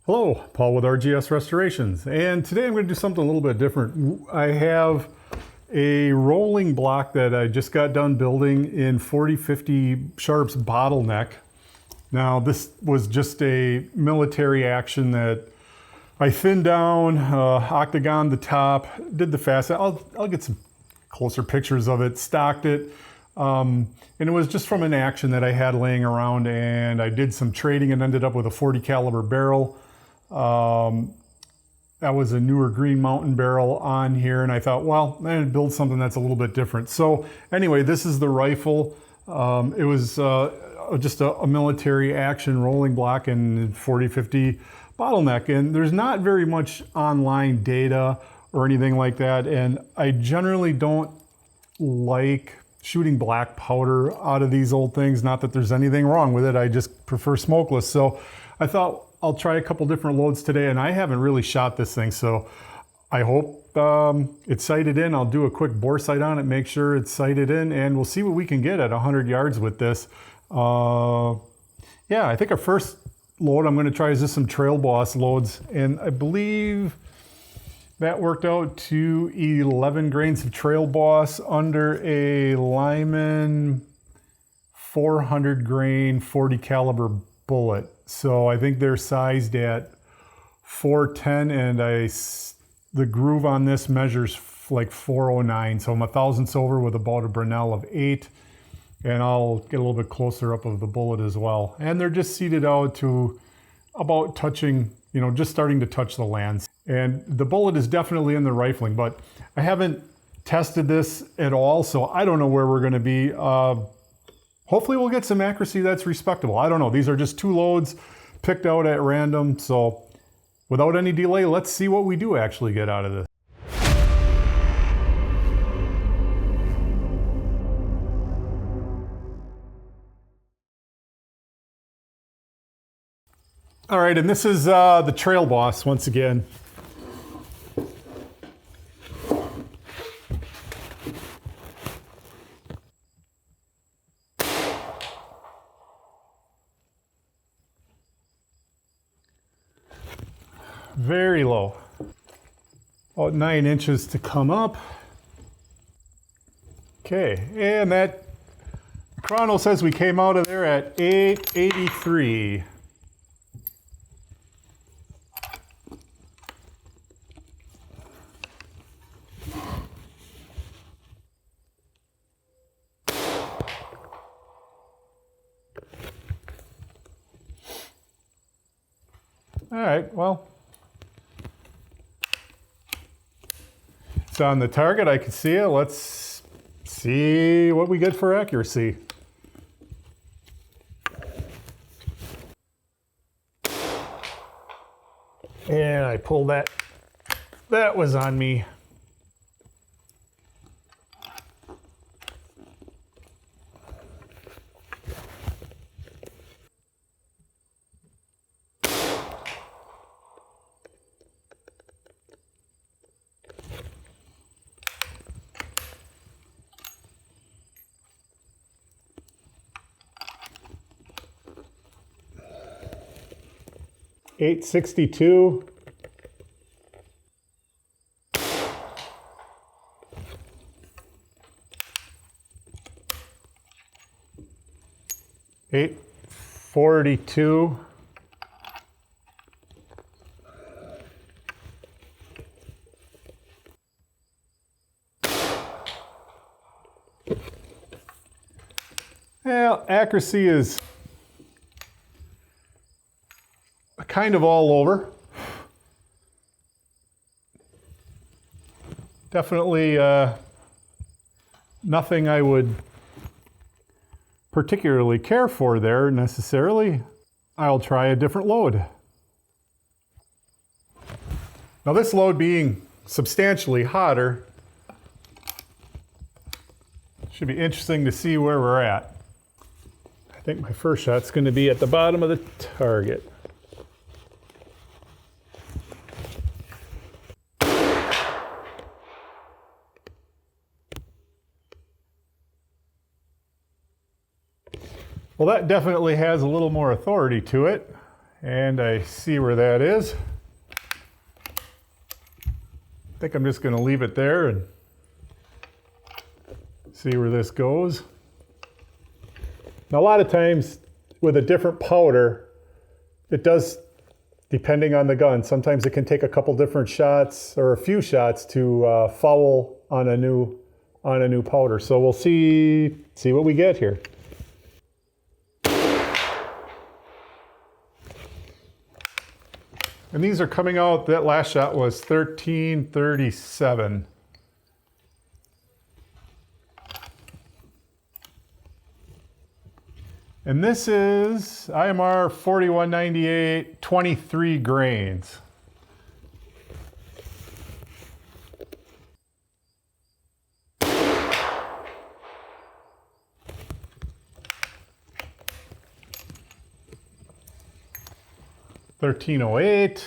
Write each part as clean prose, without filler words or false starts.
Hello, Paul with RGS Restorations, and today I'm going to do something a little bit different. I have a rolling block that I just got done building in 4050 Sharp's Bottleneck. Now this was just a military action that I thinned down, octagoned the top, did the facet. I'll get some closer pictures of it, stocked it. And it was just from an action that I had laying around, and I did some trading and ended up with a 40 caliber barrel. That was a newer Green Mountain barrel on here, and I thought, well, I'm going to build something that's a little bit different. So anyway, this is the rifle. It was just a military action rolling block in 4050 Bottleneck, and there's not very much online data or anything like that, and I generally don't like shooting black powder out of these old things. Not that there's anything wrong with it, I just prefer smokeless. So I thought I'll try a couple different loads today, and I haven't really shot this thing, so I hope it's sighted in. I'll do a quick bore sight on it, make sure it's sighted in, and we'll see what we can get at 100 yards with this. Yeah, I think our first load I'm going to try is just some Trail Boss loads, and I believe that worked out to 11 grains of Trail Boss under a Lyman 400 grain 40 caliber bullet. So I think they're sized at 410, and the groove on this measures like 409. So I'm a thousandths over with about a Brunel of 8, and I'll get a little bit closer up of the bullet as well. And they're just seated out to about touching, just starting to touch the lands. And the bullet is definitely in the rifling, but I haven't tested this at all, so I don't know where we're going to be. Hopefully we'll get some accuracy that's respectable. I don't know. These are just two loads picked out at random. So without any delay, let's see what we do actually get out of this. All right, and this is the Trail Boss once again. Very low, about 9 inches to come up. Okay, and that chrono says we came out of there at 883. All right, well, it's on the target. I can see it. Let's see what we get for accuracy. And I pulled that. That was on me. $862. $842. Well, accuracy is kind of all over. Definitely nothing I would particularly care for there necessarily. I'll try a different load. Now this load being substantially hotter, should be interesting to see where we're at. I think my first shot's going to be at the bottom of the target. Well, that definitely has a little more authority to it. And I see where that is. I think I'm just going to leave it there and see where this goes. Now, a lot of times with a different powder, it does, depending on the gun, sometimes it can take a couple different shots or a few shots to foul on a new powder. So we'll see what we get here. And these are coming out, that last shot was 1337. And this is IMR 4198, 23 grains. $13.08.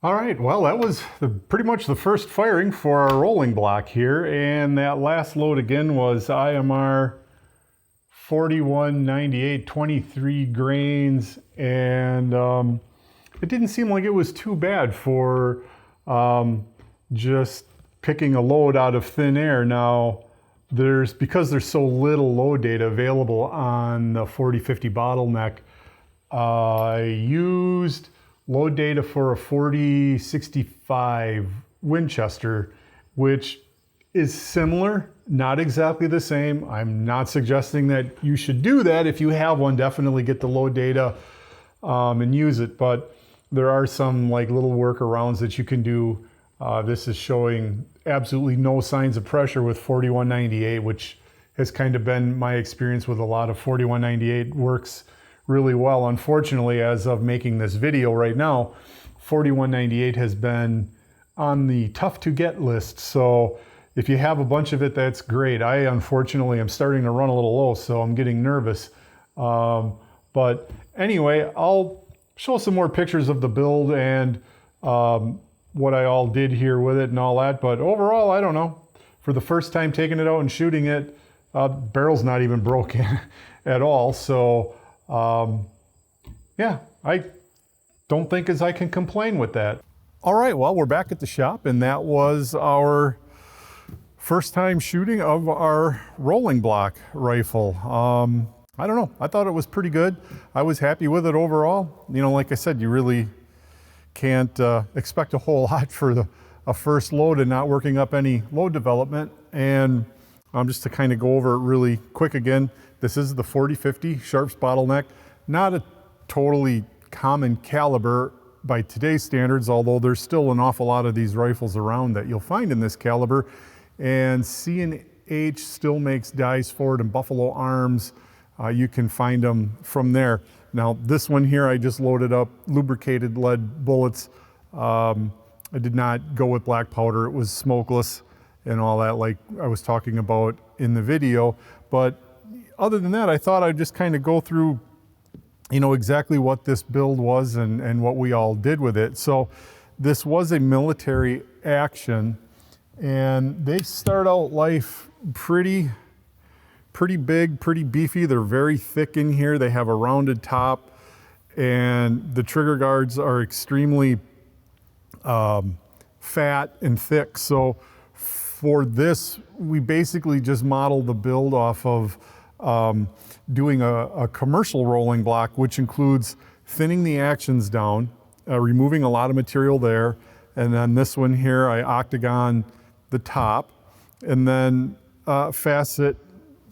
All right, well, that was pretty much the first firing for our rolling block here, and that last load again was IMR 4198, 23 grains, and it didn't seem like it was too bad for just picking a load out of thin air. Now, because there's so little load data available on the 4050 Bottleneck, I used load data for a 4065 Winchester, which is similar, not exactly the same. I'm not suggesting that you should do that. If you have one, definitely get the load data and use it, but there are some like little workarounds that you can do. This is showing absolutely no signs of pressure with 4198, which has kind of been my experience with a lot of 4198. Works really well. Unfortunately, as of making this video right now, 4198 has been on the tough to get list. So if you have a bunch of it, that's great. I unfortunately am starting to run a little low, so I'm getting nervous. But anyway, I'll show some more pictures of the build and what I all did here with it and all that. But overall, I don't know. For the first time taking it out and shooting it, barrel's not even broken at all. So yeah, I don't think as I can complain with that. All right, well, we're back at the shop, and that was our first time shooting of our rolling block rifle. I don't know, I thought it was pretty good. I was happy with it overall. You know, like I said, you really can't expect a whole lot for a first load and not working up any load development. And just to kind of go over it really quick again, this is the 4050 Sharps Bottleneck. Not a totally common caliber by today's standards, although there's still an awful lot of these rifles around that you'll find in this caliber. And C&H still makes dies for it, and Buffalo Arms, you can find them from there. Now this one here, I just loaded up lubricated lead bullets. I did not go with black powder. It was smokeless and all that, like I was talking about in the video. But other than that, I thought I'd just kind of go through, you know, exactly what this build was and what we all did with it. So this was a military action, and they start out life pretty big, pretty beefy. They're very thick in here. They have a rounded top, and the trigger guards are extremely fat and thick. So for this, we basically just modeled the build off of doing a commercial rolling block, which includes thinning the actions down, removing a lot of material there, and then this one here, I octagon the top, and then facet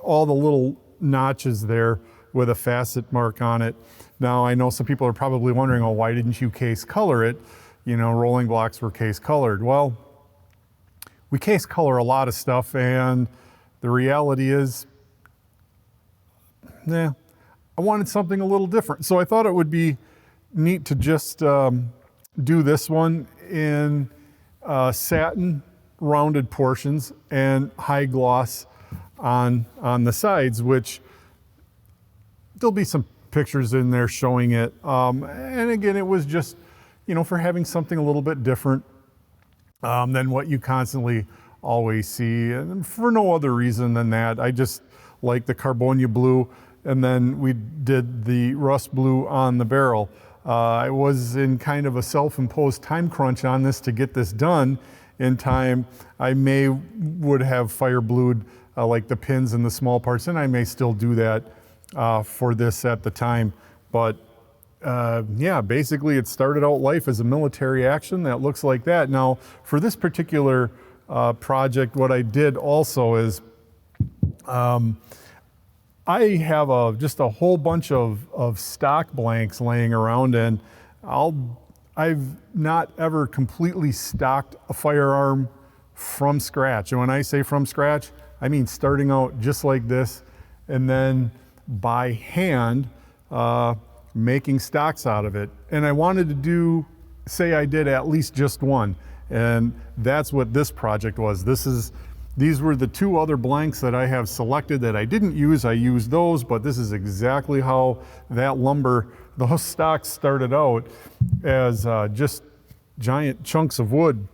all the little notches there with a facet mark on it. Now, I know some people are probably wondering, oh, why didn't you case color it? You know, rolling blocks were case colored. Well, we case color a lot of stuff, and the reality is, I wanted something a little different. So I thought it would be neat to just do this one in satin rounded portions and high gloss on the sides, which there'll be some pictures in there showing it. And again, it was just, you know, for having something a little bit different. than what you constantly always see, and for no other reason than that. I just like the Carbonia blue, and then we did the rust blue on the barrel. I was in kind of a self-imposed time crunch on this to get this done in time. I would have fire blued like the pins and the small parts, and I may still do that for this at the time. But yeah, basically it started out life as a military action that looks like that. Now, for this particular project, what I did also is I have just a whole bunch of stock blanks laying around, and I've not ever completely stocked a firearm from scratch. And when I say from scratch, I mean starting out just like this, and then by hand making stocks out of it. And I wanted to say I did at least just one, and that's what this project was. These were the two other blanks that I have selected that I didn't use. I used those, but this is exactly how that lumber, those stocks started out as just giant chunks of wood.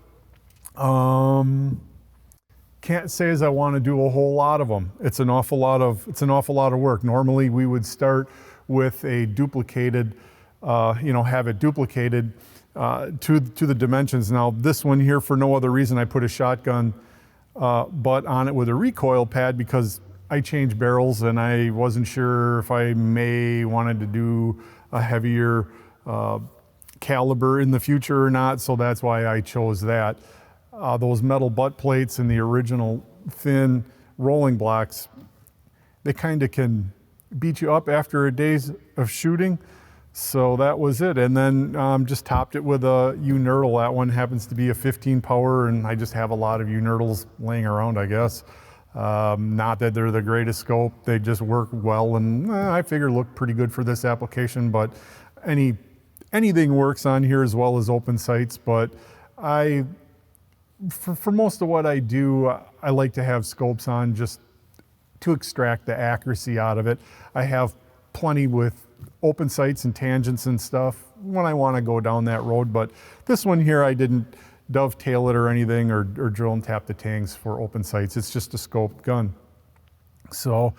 Can't say as I want to do a whole lot of them. It's an awful lot of work. Normally we would start with a duplicated, have it duplicated to the dimensions. Now this one here, for no other reason, I put a shotgun butt on it with a recoil pad because I changed barrels and I wasn't sure if I wanted to do a heavier caliber in the future or not, so that's why I chose that. Those metal butt plates and the original thin rolling blocks, they kind of can beat you up after a days of shooting, so that was it. And then just topped it with a U-Nurdle. That one happens to be a 15 power, and I just have a lot of U-Nurdles laying around, I guess. Not that they're the greatest scope, they just work well, and I figure look pretty good for this application, but anything works on here as well as open sights. But for most of what I do, I like to have scopes on just to extract the accuracy out of it. I have plenty with open sights and tangents and stuff when I want to go down that road, but this one here I didn't dovetail it or anything or drill and tap the tangs for open sights. It's just a scoped gun. So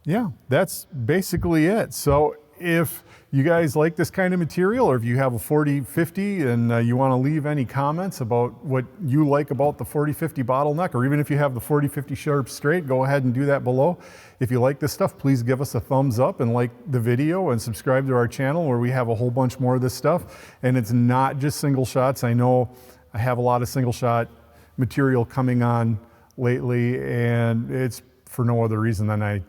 yeah, that's basically it. So if you guys like this kind of material, or if you have a 4050 and you want to leave any comments about what you like about the 4050 Bottleneck, or even if you have the 4050 Sharp Straight, go ahead and do that below. If you like this stuff, please give us a thumbs up and like the video and subscribe to our channel where we have a whole bunch more of this stuff. And it's not just single shots. I know I have a lot of single shot material coming on lately, and it's for no other reason than I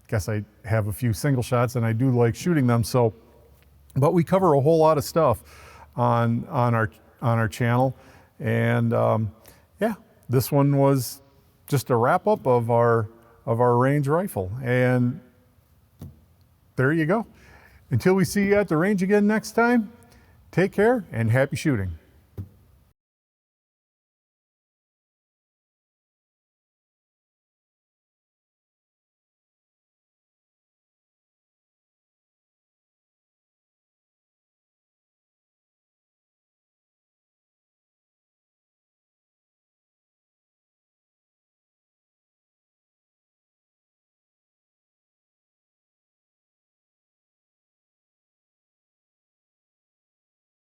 guess I have a few single shots and I do like shooting them. So, but we cover a whole lot of stuff on our channel, and yeah, this one was just a wrap up of our range rifle, and there you go. Until we see you at the range again next time, take care and happy shooting.